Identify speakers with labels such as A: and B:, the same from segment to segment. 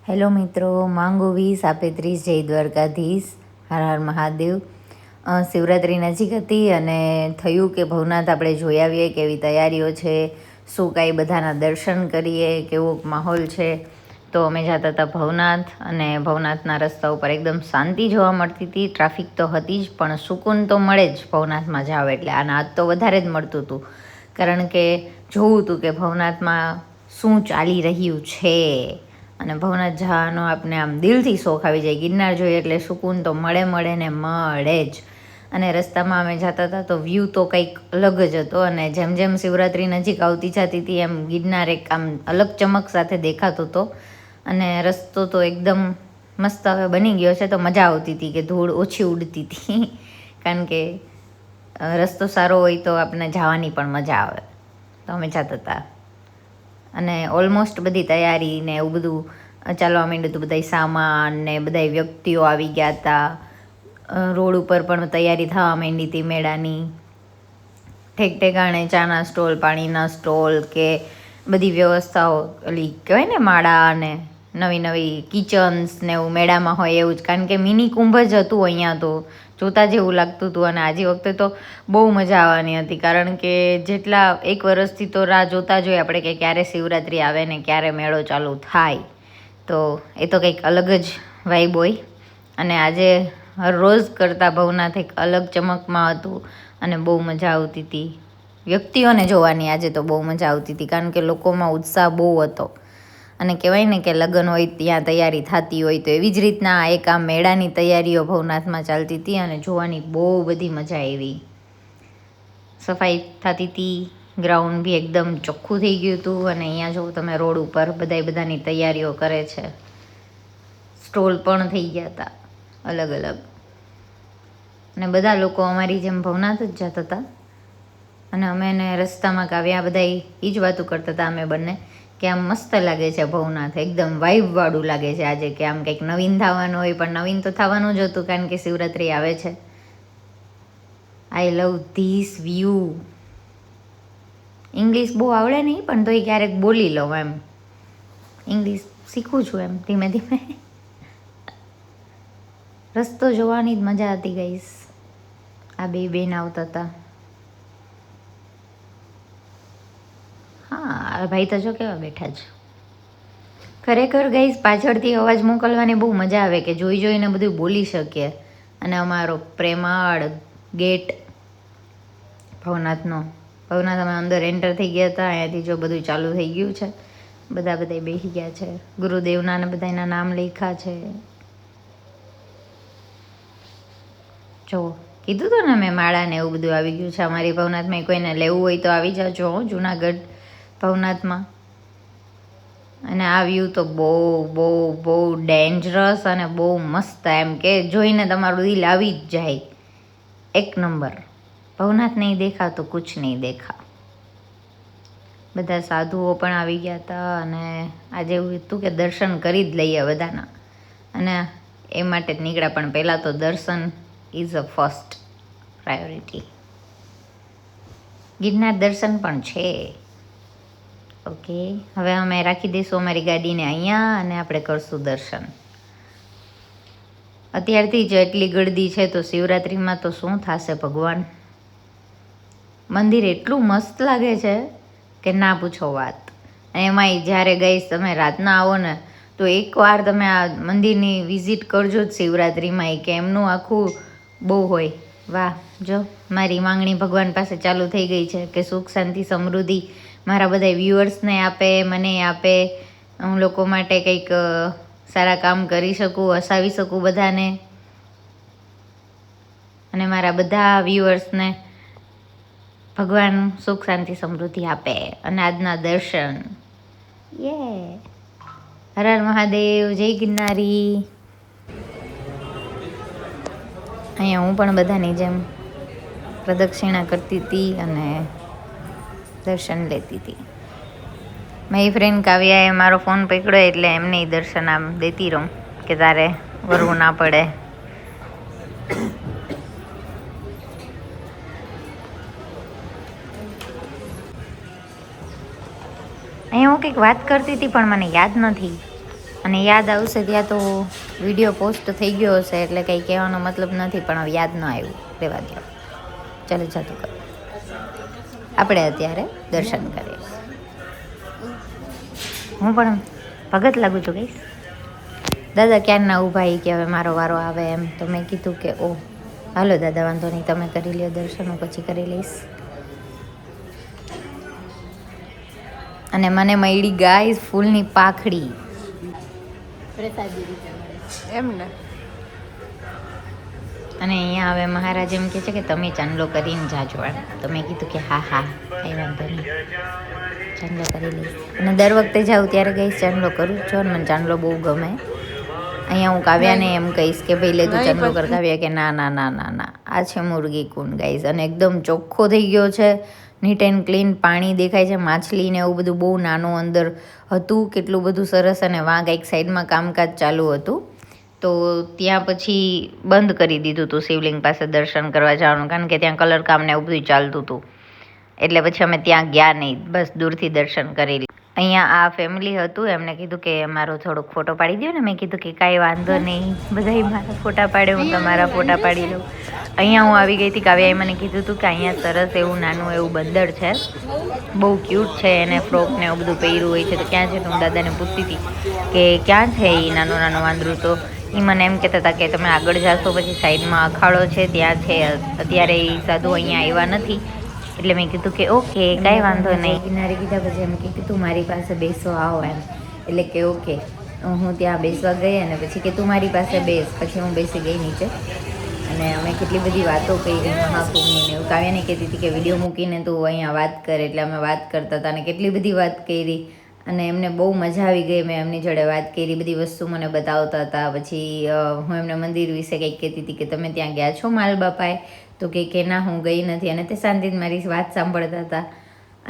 A: Hello મિત્રો, માંગુ 20 આપે 30 જય દ્વારકાધીશ. હર હર મહાદેવ. શિવરાત્રિ નજીક હતી અને થયું કે ભવનાથ આપણે જોઈ આવીએ, કેવી તૈયારીઓ છે, શું કાંઈ બધાના દર્શન કરીએ, કેવો માહોલ છે. તો અમે જતા હતા ભવનાથ, અને ભવનાથના રસ્તા ઉપર એકદમ શાંતિ જોવા મળતી હતી. ટ્રાફિક તો હતી જ, પણ સુકૂન તો મળે જ ભવનાથમાં જાઓ એટલે. અને આજ તો વધારે જ મળતું હતું, કારણ કે જોવું હતું કે ભવનાથમાં શું ચાલી રહ્યું છે. અને ભવનાથ જવાનો આપણે આમ દિલથી શોખ આવી જાય. ગિરનાર જોઈએ એટલે સુકૂન તો મળે ને મળે જ. અને રસ્તામાં અમે જતા હતા તો વ્યૂ તો કંઈક અલગ જ હતો. અને જેમ જેમ શિવરાત્રિ નજીક આવતી જતી હતી એમ ગિરનાર એક આમ અલગ ચમક સાથે દેખાતો હતો. અને રસ્તો તો એકદમ મસ્ત હવે બની ગયો છે, તો મજા આવતી હતી કે ધૂળ ઓછી ઉડતી હતી. કારણ કે રસ્તો સારો હોય તો આપણને જવાની પણ મજા આવે. તો અમે જતા હતા અને ઓલમોસ્ટ બધી તૈયારી ને એવું બધું ચાલવા માંડ્યું હતું. બધા સામાન ને બધા વ્યક્તિઓ આવી ગયા હતા. રોડ ઉપર પણ તૈયારી થવા માંડી હતી મેળાની. ઠેક ઠેકાણે ચાના સ્ટોલ, પાણીના સ્ટોલ, કે બધી વ્યવસ્થાઓ ઓલી કહેવાય ને માળા અને નવી નવી કિચન્સ ને એવું મેળામાં હોય એવું જ. કારણ કે મિની કુંભ જ હતું અહીંયા, તો જોતા જેવું લાગતું હતું. અને આજે વખતે તો બહુ મજા આવવાની હતી, કારણ કે જેટલા એક વર્ષથી તો રાહ જોતા જોઈએ આપણે કે ક્યારે શિવરાત્રિ આવે ને ક્યારે મેળો ચાલુ થાય. તો એ તો કંઈક અલગ જ વાઇબ હોય. અને આજે હર રોજ કરતાં ભવનાથ એક અલગ ચમકમાં હતું અને બહુ મજા આવતી હતી. વ્યક્તિઓને જોવાની આજે તો બહુ મજા આવતી હતી, કારણ કે લોકોમાં ઉત્સાહ બહુ હતો. અને કહેવાય ને કે લગ્ન હોય ત્યાં તૈયારી થતી હોય, તો એવી જ રીતના એક આ મેળાની તૈયારીઓ ભવનાથમાં ચાલતી હતી અને જોવાની બહુ બધી મજા આવી. સફાઈ થતી હતી, ગ્રાઉન્ડ બી એકદમ ચોખ્ખું થઈ ગયું હતું. અને અહીંયા જો તમે રોડ ઉપર બધાની તૈયારીઓ કરે છે. સ્ટોલ પણ થઈ ગયા હતા અલગ અલગ. અને બધા લોકો અમારી જેમ ભવનાથ જ જતા હતા. અને અમે એને રસ્તામાં કાવ્યા બધા એ જ વાતો કરતા હતા અમે બંને, કે આમ મસ્ત લાગે છે ભવનાથ, એકદમ વાઇબવાળું લાગે છે આજે. કે આમ કંઈક નવીન થવાનું હોય, પણ નવીન તો થવાનું જ હતું કારણ કે શિવરાત્રિ આવે છે. આઈ લવ ધીસ વ્યૂ. ઇંગ્લિશ બહુ આવડે નહીં, પણ તોય ક્યારેક બોલી લઉં એમ. ઇંગ્લિશ શીખું છું એમ ધીમે ધીમે. રસ્તો જોવાની જ મજા હતી ગાઈસ. આ બે બેન આવતા હતા. હા, ભાઈ તો જો કેવા બેઠા છે. ખરેખર ગાઈસ પાછળથી અવાજ મોકલવાની બહુ મજા આવે, કે જોઈ જોઈને બધું બોલી શકીએ. અને અમારો પ્રેમાળ ગેટ ભવનાથનો. ભવનાથ અમે અંદર એન્ટર થઈ ગયા હતા. અહીંયાથી જો બધું ચાલુ થઈ ગયું છે. બધા બેસી ગયા છે. ગુરુદેવના ને બધાના નામ લખ્યા છે. જો કીધું હતું ને મેં, માળા ને એવું બધું આવી ગયું છે અમારી ભવનાથમાં. કોઈને લેવું હોય તો આવી જાજો જુનાગઢ ભવનાથમાં. અને આ વ્યૂ તો બહુ બહુ બહુ ડેન્જરસ અને બહુ મસ્ત, એમ કે જોઈને તમારું દિલ આવી જ જાય. એક નંબર. ભવનાથ નહીં દેખા તો કુછ નહીં દેખા. બધા સાધુઓ પણ આવી ગયા હતા. અને આજે એવું હતું કે દર્શન કરી જ લઈએ બધાના. અને એ માટે જ નીકળ્યા, પણ પહેલાં તો દર્શન is a first priority. Girnar દર્શન પણ છે. ઓકે, હવે અમે રાખી દઈશું અમારી ગાડીને અહીંયા અને આપણે કરશું દર્શન. અત્યારથી જ એટલી ગળદી છે તો શિવરાત્રિમાં તો શું થશે ભગવાન. મંદિર એટલું મસ્ત લાગે છે કે ના પૂછો વાત. અને એમાંય જ્યારે ગઈશ તમે રાતના આવો ને, તો એકવાર તમે આ મંદિરની વિઝિટ કરજો જ શિવરાત્રિમાં. કે એમનું આખું બહુ હોય. વાહ, જો મારી માંગણી ભગવાન પાસે ચાલુ થઈ ગઈ છે કે સુખ શાંતિ સમૃદ્ધિ મારા બધા વ્યુઅર્સને આપે, મને આપે. હું લોકો માટે કંઈક સારા કામ કરી શકું, હસાવી શકું બધાને. અને મારા બધા વ્યુઅર્સને ભગવાન સુખ શાંતિ સમૃદ્ધિ આપે. અને આજના દર્શન, યે હર હર મહાદેવ, જય ગિરનારી. અહીંયા હું પણ બધાની જેમ પ્રદક્ષિણા કરતી હતી અને દર્શન લેતી હતી. મારી ફ્રેન્ડ કાવ્યાએ મારો ફોન પકડ્યો એટલે એમને દર્શન આમ દેતી રહું, કે તારે વરવું ના પડે. અહીંયા હું કંઈક વાત કરતી હતી પણ મને યાદ નથી. અને યાદ આવશે ત્યાં તો વિડીયો પોસ્ટ થઈ ગયો હશે, એટલે કંઈ કહેવાનો મતલબ નથી, પણ હવે યાદ ન આવ્યું, રહેવા દો. ચાલો જાતું કરો. આપણે અત્યારે દર્શન કરીએ. હું પણ ભગત લાગુ છું કહીશ. દાદા ક્યારના ઊભા કે હવે મારો વારો આવે એમ, તો મેં કીધું કે ઓહ હાલો દાદા વાંધો નહીં, તમે કરી લ્યો દર્શન, હું પછી કરી લઈશ. અને મને મળી ગાય ફૂલની પાખડી એમ ને. અને અહીંયા હવે મહારાજ એમ કહે છે કે તમે ચાંદલો કરીને જાજો એમ. તો મેં કીધું કે હા હા કંઈ વાંધો નહીં, ચાંદલો કરી લઈશ. અને દર વખતે જાઉં ત્યારે કહીશ ચાંદલો કરું જ છો, ને મને ચાંદલો બહુ ગમે. અહીંયા હું કાવ્યાને એમ કહીશ કે ભાઈ લે તું ચાંદલો કર. કાવ્યા કે ના ના ના ના ના, આ છે મુરગી કુંડ ગાઈઝ, અને એકદમ ચોખ્ખો થઈ ગયો છે, નીટ એન્ડ ક્લીન. પાણી દેખાય છે, માછલી ને એવું બધું બહુ નાનું અંદર હતું, કેટલું બધું સરસ. અને વાં કંઈક સાઈડમાં કામકાજ ચાલુ હતું, તો ત્યાં પછી બંધ કરી દીધું હતું શિવલિંગ પાસે દર્શન કરવા જવાનું, કારણ કે ત્યાં કલર કામ ને એવું બધું ચાલતું હતું. એટલે પછી અમે ત્યાં ગયા નહીં, બસ દૂરથી દર્શન કરી લીધું. અહીંયા આ ફેમિલી હતું, એમને કીધું કે મારો થોડોક ફોટો પાડી દો ને. મેં કીધું કે કાંઈ વાંધો નહીં, બધાય મારા ફોટા પાડે, હું તમારા ફોટા પાડી લઉં. અહીંયા હું આવી ગઈ હતી, કાવ્યાએ મને કીધું હતું કે અહીંયા સરસ એવું નાનું એવું બંદર છે, બહુ ક્યુટ છે, એને ફ્રોક ને એવું બધું પહેર્યું હોય છે. તો ક્યાં છે? તો હું દાદાને પૂછતી હતી કે ક્યાં છે એ નાનું નાનું વાંદરું. તો એ મને એમ કહેતા હતા કે તમે આગળ જાશો પછી સાઈડમાં અખાડો છે ત્યાં છે, અત્યારે એ સાધુ અહીંયા આવ્યા નથી. એટલે મેં કીધું કે ઓકે કાંઈ વાંધો નહીં. કિનારે કીધા પછી એમ કે તું મારી પાસે બેસવા આવો એમ. એટલે કે ઓકે. હું ત્યાં બેસવા ગઈ, અને પછી કે તું મારી પાસે બેસ. પછી હું બેસી ગઈ નીચે, અને અમે કેટલી બધી વાતો કરી મહાકુંભની ને એવું. કાવ્યાને કહેતી હતી કે વિડીયો મૂકીને તું અહીંયા વાત કર, એટલે અમે વાત કરતા હતા, અને કેટલી બધી વાત કરી, અને એમને બહુ મજા આવી ગઈ. મેં એમની જોડે વાત કરી, બધી વસ્તુ મને બતાવતા હતા. પછી હું એમને મંદિર વિશે કંઈક કહેતી હતી કે તમે ત્યાં ગયા છો માલ બાપાએ? તો કે ના હું ગઈ નથી. અને તે શાંતિથી મારી વાત સાંભળતા હતા,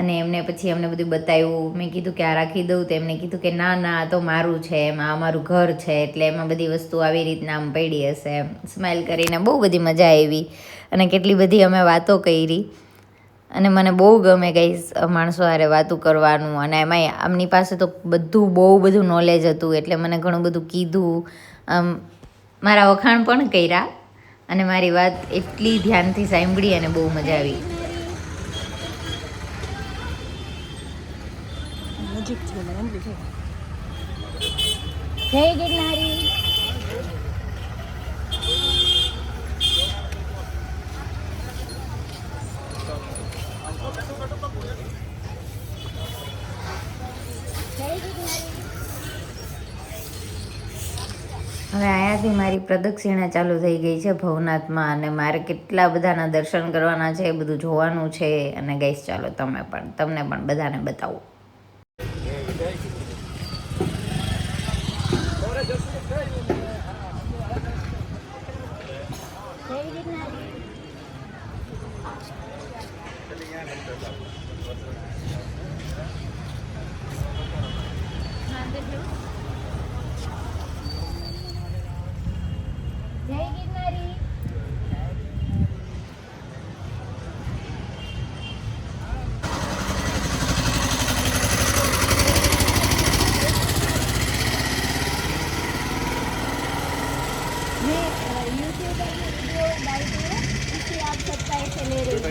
A: અને એમને પછી અમને બધું બતાવ્યું. મેં કીધું કે આ રાખી દઉં, તો એમને કીધું કે ના ના આ તો મારું છે, એમાં અમારું ઘર છે, એટલે એમાં બધી વસ્તુ આવી રીતના આમ પડી હશે એમ. સ્માઇલ કરીને બહુ બધી મજા આવી, અને કેટલી બધી અમે વાતો કરી. અને મને બહુ ગમે ગાઈસ માણસો હારે વાતું કરવાનું, અને એમાંય આમની પાસે તો બધું બહુ બધું નોલેજ હતું, એટલે મને ઘણું બધું કીધું, મારા વખાણ પણ કર્યા, અને મારી વાત એટલી ધ્યાનથી સાંભળી, અને બહુ મજા આવી. જય ગિરનારી. હવે અહીંયાથી મારી પ્રદક્ષિણા ચાલુ થઈ ગઈ છે ભવનાથમાં, અને મારે કેટલા બધાના દર્શન કરવાના છે, એ બધું જોવાનું છે. અને ગાઈસ ચાલો તમને પણ બધાને બતાવું. જય ગિરનારી.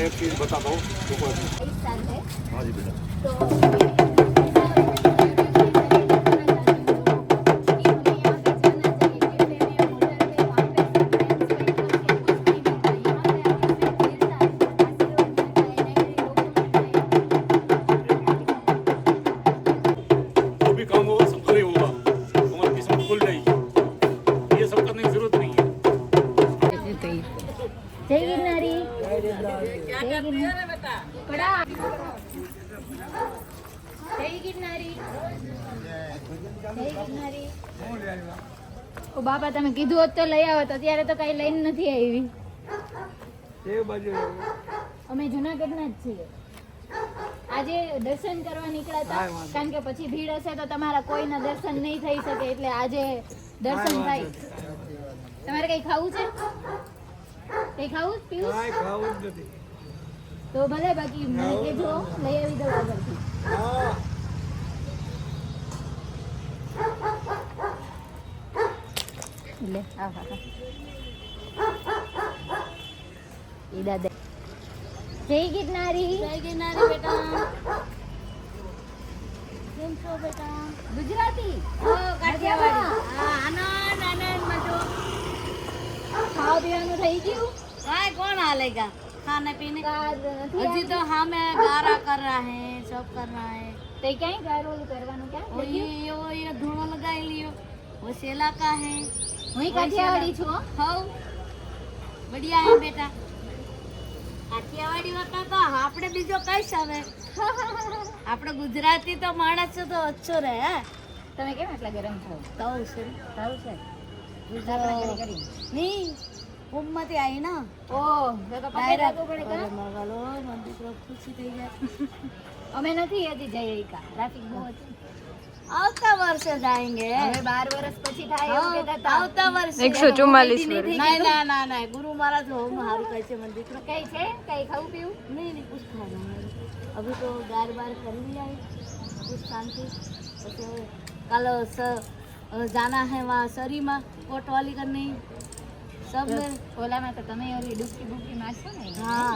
B: एक चीज बताता हूँ, हाँ जी बेटा। जो भी काम होगा सब ही होगा, तुम्हारी किस्मत खुल जाएगी, ये सब करने की जरूरत नहीं है।
A: જય ગિરનારી. જય ગિરનારી. ઓ બાપા તમે કીધું હોત તો લઈ આવો, તો અત્યારે તો કઈ લઈને નથી આવી. અમે જુનાગઢના જ છીએ. આજે દર્શન કરવા નીકળ્યા હતા, કારણ કે પછી ભીડ હશે તો તમારા કોઈના દર્શન નહીં થઈ શકે, એટલે આજે દર્શન થાય. તમારે કઈ ખાવું છે? કઈ ખાવું પીવું? ખાવું જ નથી તો ભલે, બાકી મને કહેજો, લઈ આવી દઉં આગળથી. લે આહા ઈ દાદા જય ગિરનારી
C: બેટા કેમ છો બેટા
A: ગુજરાતી
C: કાઠિયાવાડી આનંદ આનંદ મજો
A: ખાવા પીવાનું થઈ ગયું
C: काय कौन हालेगा खाने पीने
A: નથી
C: अजी तो हमें गारा कर रहा है सब कर रहा है
A: તો ક્યાંય ગારોલું કરવાનું ક્યાં
C: वो ये धुआं लगाई लियो वो सेला का है
A: હું કાઠિયાવાડી છું હો.
C: हो बढ़िया है बेटा કાઠિયાવાડી હોતા તો આપણે બીજો કઈ આવે આપણે ગુજરાતી તો માણસ તો અચ્છો રહે હે
A: તમે કેમ એટલા ગરમ છો
C: તો છે
A: સારું છે
C: ગુજરાત
A: કરી
C: नहीं ઉમ્મતી आई ना
A: ઓહ તો તો પકડી રાખવું પડે
C: અરે
A: કા?
C: મગલો મંદી તો ખુશી થઈ જાય
A: અમે નથી હજી જઈ કા ટ્રાફિક બહુ હતી
C: આવતા વર્ષે જાएंगे
A: હવે 12 વર્ષ પછી થાય એવું કહેતા હતા.
C: આવતા વર્ષે
D: 144 વર્ષ
C: नहीं ना ना ना गुरु महाराज हो हारू કહે છે મંદિર
A: તો કઈ છે કઈ ખાવું પીવું
C: नहीं नहीं कुछ खाना नहीं अभी तो गार बार कर लिया है कुछ शांति तो कल जाना है वहाँ सरी में कोट वाली करनी सब में
A: ઓલામાં તો તમે ઓલી ડૂબકી બુબકી મારશો ને
C: हाँ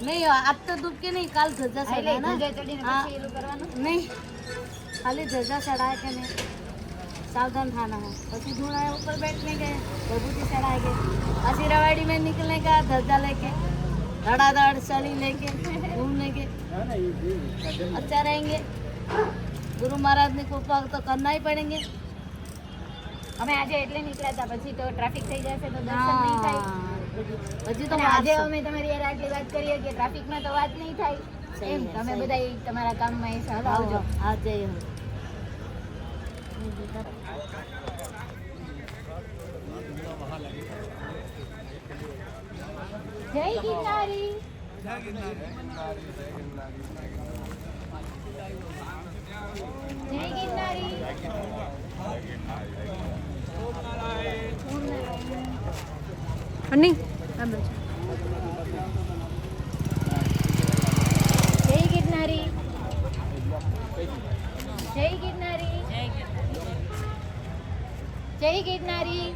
C: नहीं आज तो डूबके नहीं काल धजा
A: એટલે
C: चढ़ा ना
A: ધજા ચડીને
C: हाँ
A: પછી એલું કરવાનું
C: नहीं खाली धजा चढ़ाए के नहीं सावधान थाना है पति ढूंढा है ऊपर बैठने गए बबूती चढ़ाए गए असी रवाड़ी में निकलने का धजा लेके धड़ाधड़ सड़ी लेके घूमने के अच्छा रहेंगे गुरु महाराज ने कृपा तो करना ही पड़ेंगे
A: અમે આજે એટલે નીકળ્યા હતા પછી તો ટ્રાફિક થઈ જશે તો દર્શન નહીં થાય
C: હજી તો
A: અને આજે અમે તમારી યાર આટલી વાત કરીએ કે ટ્રાફિકમાં તો વાત નહીં થાય
C: સહી
A: એમ
C: હે,
A: તમે
C: સહી.
A: બધા તમારા કામમાં એ સહલા આવજો
C: आ जाइए
A: જય ગિરનારી જય ગિરનારી
D: અની
A: જય ગિરનારી જય ગિરનારી જય ગિરનારી જય ગિરનારી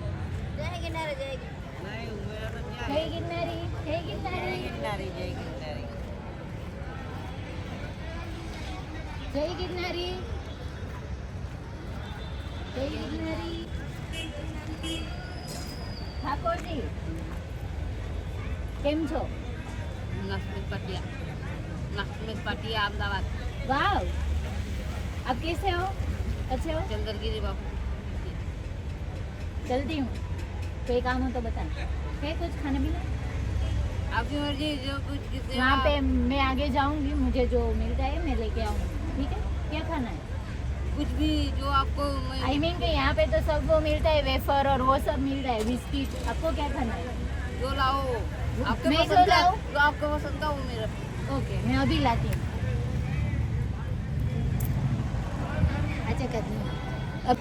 A: જય ગિરનારી જય ગિરનારી જય ગિરનારી જય ગિરનારી ઠાકોરજી કેમ છો
C: नस्मित पटिया अहमदाबाद
A: वाव आप कैसे हो अच्छे हो
C: चंद्रगिरी बाबू
A: चलती हूँ कोई काम हो तो बता है कुछ खाने पीना
C: आपकी मर्जी जो कुछ किसी
A: वहाँ पे मैं आगे जाऊंगी मुझे जो मिलता है मैं लेके आऊंगी ठीक है क्या खाना है
C: कुछ भी जो आपको
A: आई मीन कि यहाँ पे तो सब वो मिलता है वेफर और वो सब मिलता है बिस्किट आपको क्या खाना है
C: जो लाओ आपके
A: मैं
C: पसंद
A: जो
C: का
A: लाऊं?
C: जो आपको पसंद का वो मेरा
A: ओके मैं अभी लाती हूँ अच्छा करती हूँ अब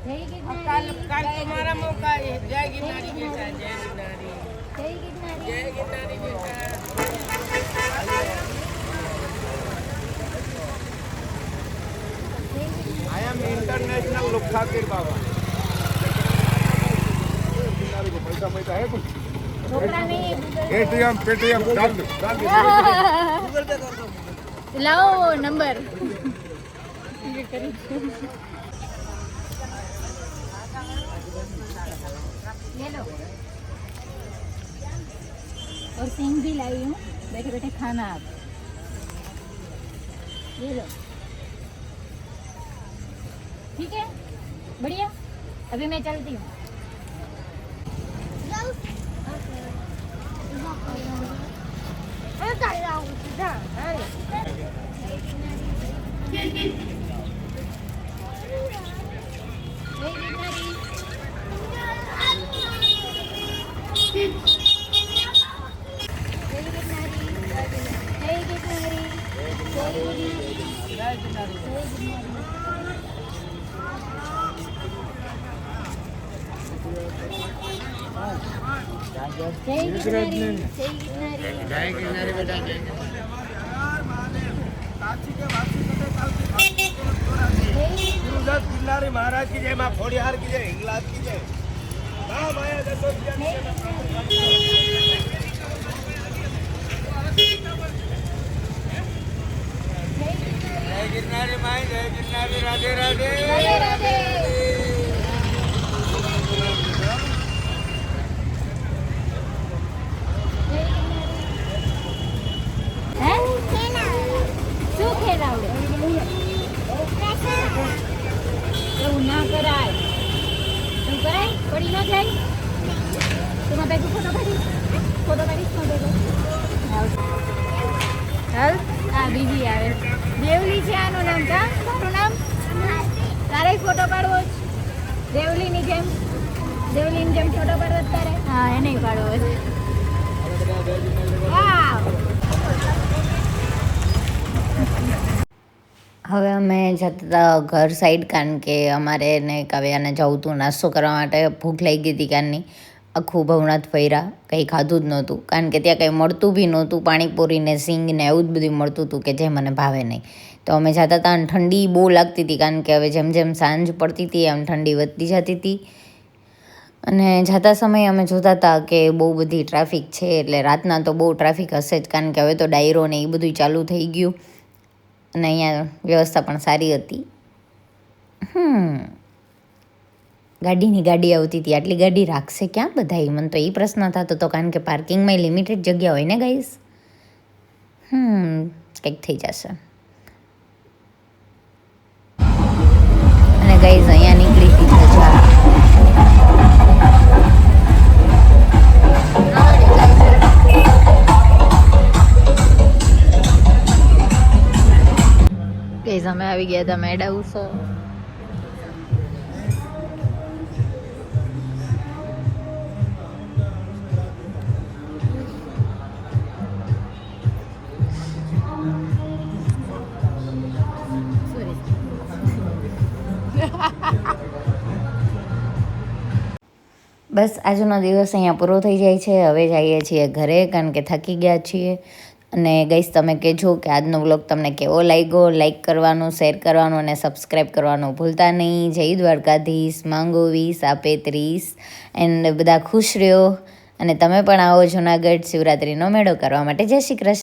A: जय गिरनारी
E: तुम्हारा मौका है जय गिरनारी
A: जय
E: बेटा
A: गिरनारी।
E: जय गिरनारी
A: जय गिरनारी
E: जय गिरनारी बेटा
F: I am international Lukhatir Baba. पैसा पैसा है कुछ
A: ढोकला नहीं है गूगल
F: एटीएम पेटीएम डाल दो
A: लाओ नंबर ये लो और सिंग भी लाई हूँ बैठे बैठे खाना आप ये लो ठीक है बढ़िया अभी मैं चलती हूँ जय गिरनारी जय गिरनारी
F: जय गिरनारी बेटा जय
A: जय
F: गिरनारी महाराज की जय, माँ खोड़ियार की जय, हिंगलाज की जय। हाँ माया दसोदिया की जय, जय गिरनारी माई, जय गिरनारी, राधे राधे।
C: શું ખેલાવડે એવું ના કરાય. શું કરાય? પડી ન જાય. તમારે ભેગું ફોટો પાડીશ હાલ. હા બીજી આવે દેવલી છે આનું નામ. કા તારું નામ? તારે ફોટો પાડવો જ દેવલીની જેમ ફોટો પાડવો જ તારે? હા એને પાડવો છે. વાવ.
A: હવે અમે જતા હતા ઘર સાઈડ, કારણ કે અમારે ને કાવ્યાને જવું હતું નાસ્તો કરવા માટે. ભૂખ લાગી ગઈ હતી કારની. આખું ભવનાથ ફર્યા, કંઈ ખાધું જ નહોતું, કારણ કે ત્યાં કંઈ મળતું બી નહોતું. પાણીપુરી ને સિંગ ને એવું જ બધું મળતું હતું કે જે મને ભાવે નહીં. તો અમે જતા હતા અને ઠંડી બહુ લાગતી હતી, કારણ કે હવે જેમ જેમ સાંજ પડતી હતી એમ ઠંડી વધતી જતી હતી. અને જતા સમયે અમે જોતા હતા કે બહુ બધી ટ્રાફિક છે, એટલે રાતના તો બહુ ટ્રાફિક હશે જ, કારણ કે હવે તો ડાયરો ને એ બધું ચાલુ થઈ ગયું અને અહીંયા વ્યવસ્થા પણ સારી હતી. ગાડીની ગાડી આવતી હતી. આટલી ગાડી રાખશે ક્યાં બધા? મને તો એ પ્રશ્ન થતો હતો, કારણ કે પાર્કિંગમાં લિમિટેડ જગ્યા હોય ને ગાઈસ. કંઈક થઈ જશે. અને ગાઈસ અહીંયા નીકળી હતી ધજા. ગાઈસ અમે આવી ગયા હતા મેડ હાઉસ. બસ આજનો દિવસ અહીંયા પૂરો થઈ જાય છે. હવે જઈએ છીએ ઘરે, કારણ કે થાકી ગયા છીએ. અને ગાઈસ તમે કહેજો કે આજનો વ્લોગ તમને કેવો લાગ્યો. લાઈક કરવાનું, શેર કરવાનું અને સબસ્ક્રાઈબ કરવાનું ભૂલતા નહીં. જય દ્વારકાધીશ. માંગો 20 આપે 30. એન્ડ બધા ખુશ રહ્યો. અને તમે પણ આવો જુનાગઢ શિવરાત્રિનો મેળો કરવા માટે. જય શ્રી કૃષ્ણ.